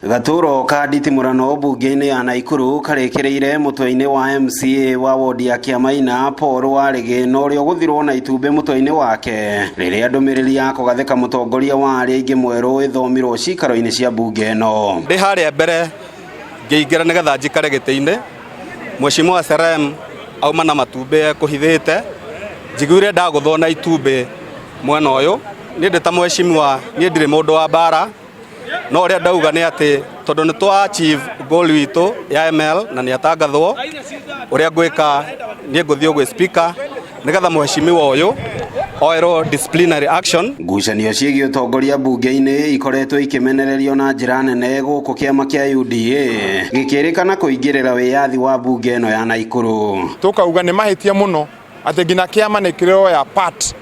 Gaturo ka nditimurano bunge-ini ya Naikuru karekereire mutwe-ini wa MCA wa wodi ya Kiamaina Paul Warigi na uria guthirwo na itumbi mutwe-ini wake riria ndumiriri ya kugathika mutongoria wa aria ingi mweru ithomirwo cikaro-ini cia bunge ino. Ndi haria mbere ngiingira nigetha njikare giti-ini Mheshimiwa Serem auma na matumbi kuhithite njiguire ndaguthwo itumbi mwena uyu ni ndi ta mheshimiwa ni ndiri mundu wa bara no uria ndauga ni ati tondu ni twa achieve goal witu ya ML na ni atangathwo uria ngwika ni nguthio gwe speaker nigetha mheshimiwa uyu oero disciplinary action. Ngucanio ciĩgiĩ ũtongoria bunge-inĩ ikoretwo ikimenererio na njĩra nene gũkũ kĩama kĩa UDA gĩkĩrĩkana kũingĩrĩra wĩyathi wa bunge ĩno ya Naikuru. Tukauga nĩ mahĩtia mũno atĩ nginya kĩama nĩ kĩroya part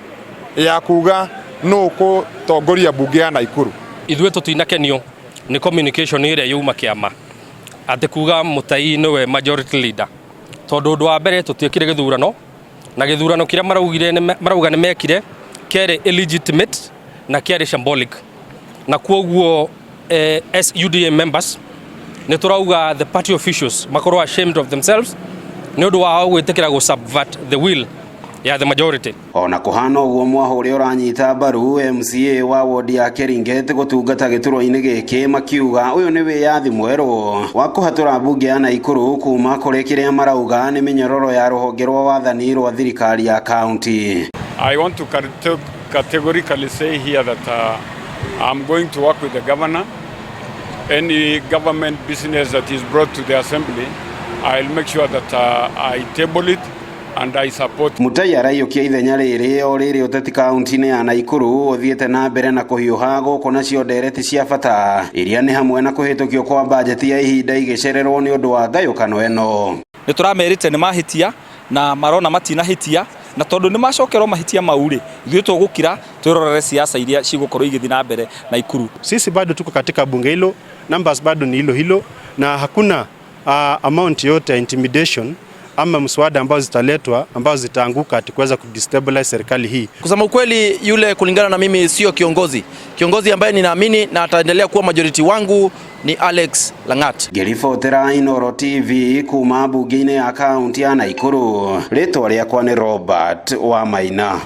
ya kuga no gũtongoria bunge ya Naikuru. Ithuĩ tũtinakenio nĩ communication ĩrĩa yuma kĩama atĩ kuga Mũtai nĩwe majority leader, tondũ ũndũ wa mbere tũtiekire gĩthurano na gĩthurano kĩrĩa marauga nĩ mekire kĩarĩ illegitimate na kĩarĩ symbolic, na kwoguo as UDA members nĩ tũrauga the party officials makorwo ashamed of themselves nĩ ũndũ wao gwĩtĩkĩra gũ subvert the will ya the majority. Ona kuhana uguo mwahuri uranyita mbaru MCA wa wodi ya Keringet gutungata gituro-ini giki makiuga uyu ni wiyathi mweru wa kuhatura bunge ya Naikuru kuma kuri kiria marauga ni minyororo ya ruhonge rwa wathani rwa thirikari ya county. I want to categorically say here that I'm going to work with the governor. Any government business that is brought to the assembly, I'll make sure that I table it and I support. Mutai araiukia ithenya riri o riri uteti kaunti-ini ya Naikuru uthiete na mbere na kuhiuha guku nacio ndereti cia bata iria ni hamwe na kuhitukio kwa bajeti ya ihinda igicererwo ni undu wa ngayukano eno. Ni turamerite ni mahitia na marona matinahitia na tondu ni macokerwo mahitia mauri ithuĩ tũgũkira twirorere siasa iria cigukorwo igithii na mbere Naikuru. Sisi bado tuko katika bunge hilo, numbers bado ni hilo na hakuna amount yote ya intimidation ama mswada ambao zitaletwa ambao zitaanguka atikuweza kudestabilize serikali hii. Kusema ukweli, yule kulingana na mimi sio kiongozi. Kiongozi ambaye ninaamini na ataendelea kuwa majority wangu ni Alex Langat. Ngiribotera Inooro TV kuma bunge-ini ya kaunti ya Naikuru. Ritwa riakwa ni Robert Wamaina.